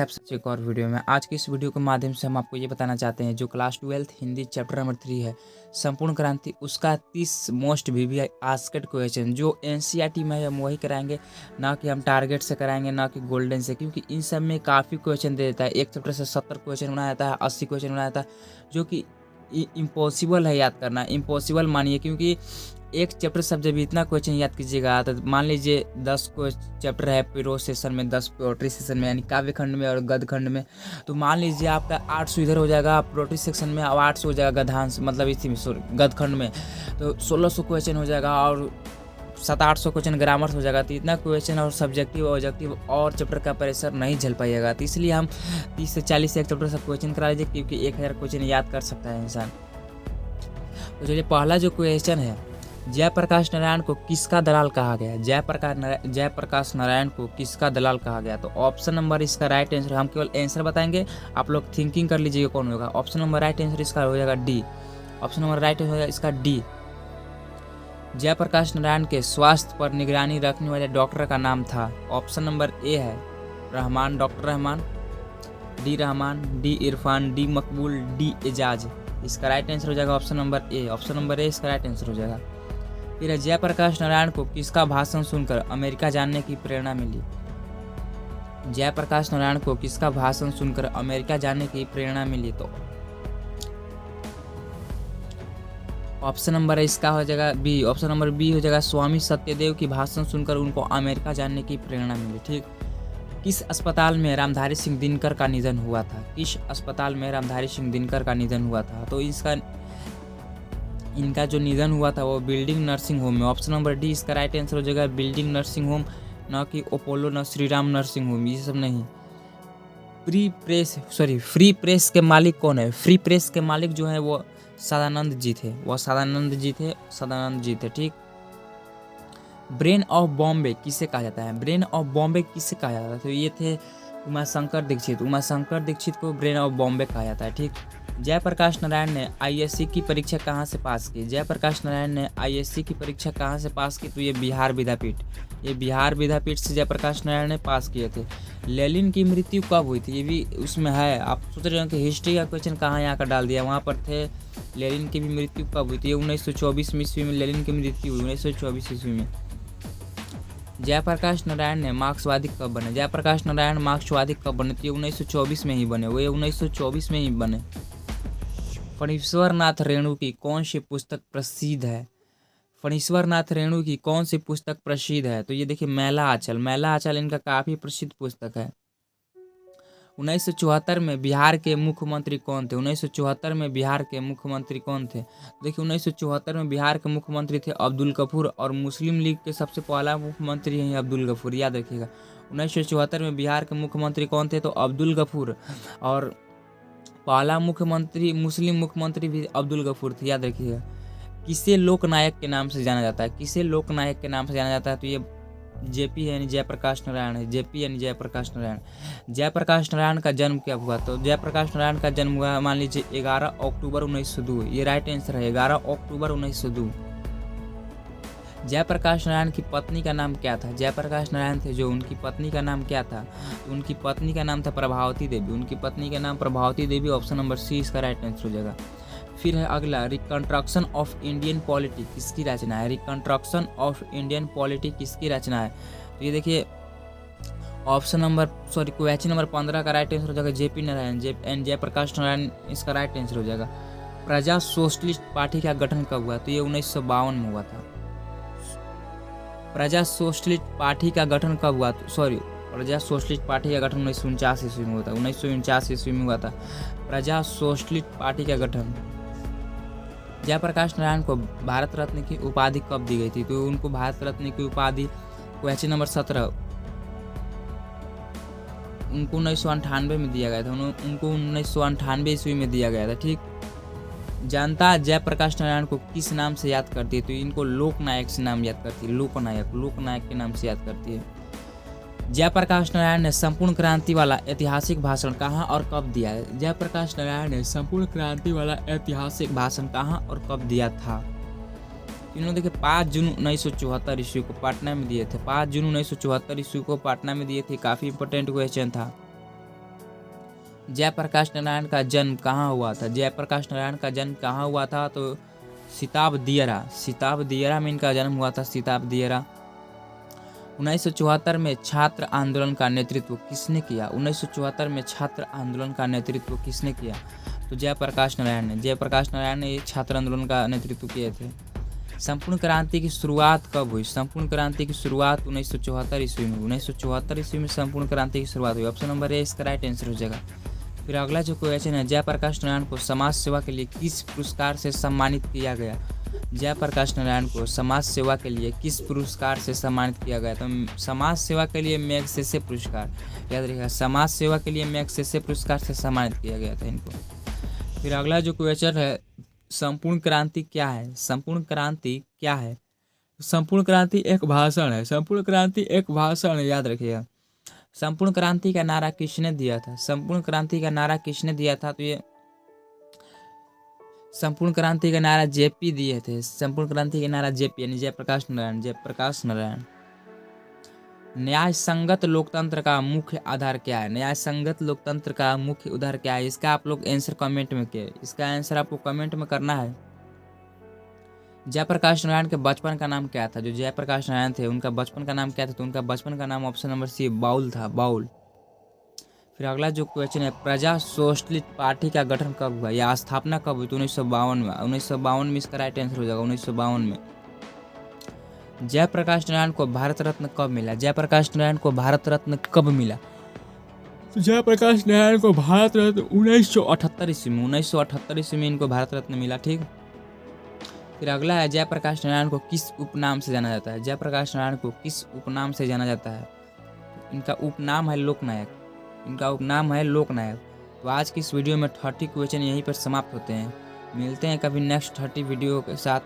आपसे एक और वीडियो में। आज की इस वीडियो के माध्यम से हम आपको ये बताना चाहते हैं, जो class 12th Hindi chapter number 3 है, संपूर्ण क्रांति, उसका 30 मोस्ट वीवीआई आस्क्ड क्वेश्चन जो एनसीईआरटी में है हम वही कराएंगे, ना कि हम टारगेट से कराएंगे, ना कि गोल्डन से, क्योंकि इन सब में काफ़ी क्वेश्चन दे देता है। एक चैप्टर से 70 क्वेश्चन बनाया जाता है, 80 क्वेश्चन बनाया जाता है, जो कि इम्पॉसिबल है याद करना। इम्पॉसिबल मानिए, क्योंकि एक चैप्टर सब जब इतना क्वेश्चन याद कीजिएगा तो मान लीजिए 10 को चैप्टर है प्रोज सेशन में, 10 पोएट्री सेशन में, यानी काव्य खंड में और गद्य खंड में, तो मान लीजिए आपका 800 इधर हो जाएगा पोएट्री सेक्शन में और 800 हो जाएगा गद्यांश, मतलब इसी में गद्य खंड में, तो 1600 क्वेश्चन हो जाएगा और 700-800 क्वेश्चन ग्रामर हो जाएगा। तो इतना क्वेश्चन और सब्जेक्टिव ऑब्जेक्टिव और चैप्टर का प्रेशर नहीं झेल पाइएगा। तो इसलिए हम 30 से 40 एक चैप्टर सब क्वेश्चन करा लीजिए, क्योंकि 1000 क्वेश्चन याद कर सकता है इंसान। तो चलिए, पहला जो क्वेश्चन है, जयप्रकाश नारायण को किसका दलाल कहा गया? जयप्रकाश नारायण को किसका दलाल कहा गया? तो ऑप्शन नंबर इसका राइट आंसर, हम केवल आंसर बताएंगे, आप लोग थिंकिंग कर लीजिएगा कौन होगा। ऑप्शन नंबर राइट आंसर इसका हो जाएगा डी। ऑप्शन नंबर राइट हो जाएगा इसका डी। जयप्रकाश नारायण के स्वास्थ्य पर निगरानी रखने वाले डॉक्टर का नाम था। ऑप्शन नंबर ए है Rahman, doctor Rahman, D Rahman, D Irfan, D मकबूल, डी एजाज। इसका राइट आंसर हो जाएगा option number A. Option number A इसका राइट आंसर हो जाएगा। फिर है, जयप्रकाश नारायण को किसका भाषण सुनकर अमेरिका जाने की प्रेरणा मिली? जयप्रकाश नारायण को किसका भाषण सुनकर अमेरिका जाने की प्रेरणा मिली? तो ऑप्शन नंबर इसका हो जाएगा बी। ऑप्शन नंबर बी हो जाएगा, स्वामी सत्यदेव की भाषण सुनकर उनको अमेरिका जाने की प्रेरणा मिली। ठीक। किस अस्पताल में रामधारी सिंह दिनकर का निधन हुआ था? किस अस्पताल में रामधारी सिंह दिनकर का निधन हुआ था? तो इनका जो निधन हुआ था वो बिल्डिंग नर्सिंग होम में। ऑप्शन नंबर डी इसका राइट आंसर हो जाएगा बिल्डिंग नर्सिंग होम, ना कि अपोलो, न श्री राम नर्सिंग होम, ये सब नहीं। फ्री प्रेस के मालिक कौन है? फ्री प्रेस के मालिक जो है वो सदानंद जी थे। ठीक। ब्रेन ऑफ बॉम्बे किसे कहा जाता है? ब्रेन ऑफ बॉम्बे किसे कहा जाता है? तो ये थे उमाशंकर दीक्षित को ब्रेन ऑफ बॉम्बे कहा जाता है। ठीक। जयप्रकाश नारायण ने आईएससी की परीक्षा कहाँ से पास की? जयप्रकाश नारायण ने आईएससी की परीक्षा कहाँ से पास की? तो ये बिहार विद्यापीठ से जयप्रकाश नारायण ने पास किए थे। लेनिन की मृत्यु कब हुई थी? ये भी उसमें है। आप सोच रहे हो कि हिस्ट्री का क्वेश्चन कहाँ यहाँ का डाल दिया, वहाँ पर थे। लेनिन की भी मृत्यु कब हुई थी? ये 1924 ईस्वी में लेनिन की मृत्यु हुई, 1924 ईस्वी में। जयप्रकाश नारायण ने मार्क्सवादी कब बने? जयप्रकाश नारायण मार्क्सवादी कब बने? तो ये 1924 में ही बने, वो ये 1924 में ही बने। फणीश्वर नाथ रेणु की कौन सी पुस्तक प्रसिद्ध है? फणीश्वर नाथ रेणु की कौन सी पुस्तक प्रसिद्ध है? तो ये देखिए, मैला आंचल इनका काफी प्रसिद्ध पुस्तक है। 1974 में बिहार के मुख्यमंत्री कौन थे? 1974 में बिहार के मुख्यमंत्री कौन थे? देखिए, 1974 में बिहार के मुख्यमंत्री थे अब्दुल गफूर, और मुस्लिम लीग के सबसे पहला मुख्यमंत्री हैं अब्दुल गफूर, याद रखिएगा। 1974 में बिहार के मुख्यमंत्री कौन थे? तो अब्दुल गफूर, और पहला मुख्यमंत्री मुस्लिम मुख्यमंत्री भी अब्दुल गफूर थे, याद रखिएगा। किसे लोकनायक के नाम से जाना जाता है? किसे लोकनायक के नाम से जाना जाता है? तो ये जेपी यानी जयप्रकाश नारायण है। जेपी यानी जयप्रकाश नारायण। जयप्रकाश नारायण का जन्म क्या हुआ? तो जयप्रकाश नारायण का जन्म हुआ मान लीजिए 11 अक्टूबर 1902, ये राइट आंसर है, 11 अक्टूबर 1902। जयप्रकाश नारायण की पत्नी का नाम क्या था? जयप्रकाश नारायण थे जो, उनकी पत्नी का नाम क्या था? तो उनकी पत्नी का नाम था प्रभावती देवी। उनकी पत्नी का नाम Prabhavati Devi. Option number C इसका राइट आंसर हो जाएगा। फिर है अगला, रिकंस्ट्रक्शन ऑफ इंडियन पॉलिटी किसकी रचना है? रिकंस्ट्रक्शन ऑफ इंडियन पॉलिटी किसकी रचना है? तो ये देखिए, क्वेश्चन नंबर 15 का राइट आंसर हो जाएगा जेपी नारायण, जयप्रकाश नारायण इसका राइट आंसर हो जाएगा। प्रजा सोशलिस्ट पार्टी का गठन कब हुआ? तो ये 1952 में हुआ था। प्रजा सोशलिस्ट पार्टी का गठन कब हुआ? प्रजा सोशलिस्ट पार्टी का गठन 1949 ईस्वी में हुआ था। 1949 ईस्वी में हुआ था प्रजा सोशलिस्ट पार्टी का गठन। जयप्रकाश नारायण को भारत रत्न की उपाधि कब दी गई थी? तो उनको भारत रत्न की उपाधि क्वेश्चन नंबर 17 उनको 1998 में दिया गया था। उनको 1998 ईस्वी में दिया गया था। ठीक। जनता जयप्रकाश नारायण को किस नाम से याद करती है? तो इनको लोकनायक से नाम याद करती है। लोकनायक के नाम से याद करती है। जयप्रकाश नारायण ने संपूर्ण क्रांति वाला ऐतिहासिक भाषण कहाँ और कब दिया है? जयप्रकाश नारायण ने संपूर्ण क्रांति वाला ऐतिहासिक भाषण कहाँ और कब दिया था? इन्होंने देखिए 5 जून 1974 ईस्वी को पटना में दिए थे। 5 जून 1974 ईस्वी को पटना में दिए थे। काफी इंपॉर्टेंट क्वेश्चन था। जयप्रकाश नारायण का जन्म कहाँ हुआ था? जयप्रकाश नारायण का जन्म कहाँ हुआ था? तो सिताब दियरा में इनका जन्म हुआ था, सिताब दियरा। 1974 में छात्र आंदोलन का नेतृत्व किसने किया? 1974 में छात्र आंदोलन का नेतृत्व किसने किया? तो जयप्रकाश नारायण ने छात्र आंदोलन का नेतृत्व किए थे। संपूर्ण क्रांति की शुरुआत कब हुई? संपूर्ण क्रांति की शुरुआत 1974 ईस्वी में। 1974 ईस्वी में संपूर्ण क्रांति की शुरुआत हुई। ऑप्शन नंबर ए इसका राइट आंसर हो जाएगा। फिर अगला जो क्वेश्चन है, जयप्रकाश नारायण को समाज सेवा के लिए किस पुरस्कार से सम्मानित किया गया? जयप्रकाश नारायण को समाज सेवा के लिए किस पुरस्कार से सम्मानित किया गया? तो समाज सेवा के लिए मैग्सेसे पुरस्कार, याद रखिएगा, समाज सेवा के लिए मैग्सेसे पुरस्कार से सम्मानित किया गया था इनको। फिर अगला जो क्वेश्चन है, संपूर्ण क्रांति क्या है? संपूर्ण क्रांति क्या है? संपूर्ण क्रांति एक भाषण है। संपूर्ण क्रांति एक भाषण है, याद रखिएगा। संपूर्ण क्रांति का नारा किसने दिया था? संपूर्ण क्रांति का नारा किसने दिया था? तो ये संपूर्ण क्रांति का नारा जेपी दिए थे। संपूर्ण क्रांति का नारा जेपी यानी जयप्रकाश नारायण। न्याय संगत लोकतंत्र का मुख्य आधार क्या है? न्याय संगत लोकतंत्र का मुख्य आधार क्या है? इसका आप लोग आंसर कमेंट में किए। इसका आंसर आपको कमेंट में करना है। जयप्रकाश नारायण के बचपन का नाम क्या था? जो जयप्रकाश नारायण थे उनका बचपन का नाम क्या था? तो उनका बचपन का नाम ऑप्शन नंबर सी बाउल था, बाउल। फिर अगला जो क्वेश्चन है, प्रजा सोशलिस्ट पार्टी का गठन कब हुआ या स्थापना कब हुई? तो 1952 में। 1952 में इसका राइट आंसर हो जाएगा, 1952 में। जयप्रकाश नारायण को भारत रत्न कब मिला? जयप्रकाश नारायण को भारत रत्न कब मिला? तो जयप्रकाश नारायण को भारत रत्न 1978 ईस्वी में। 1978 ईस्वी में इनको भारत रत्न मिला, ठीक। फिर अगला है, जयप्रकाश नारायण को किस उपनाम से जाना जाता है? जयप्रकाश नारायण को किस उपनाम से जाना जाता है? इनका उपनाम है लोकनायक। इनका उपनाम है लोकनायक। तो आज की इस वीडियो में 30 क्वेश्चन यहीं पर समाप्त होते हैं। मिलते हैं कभी नेक्स्ट 30 वीडियो के साथ।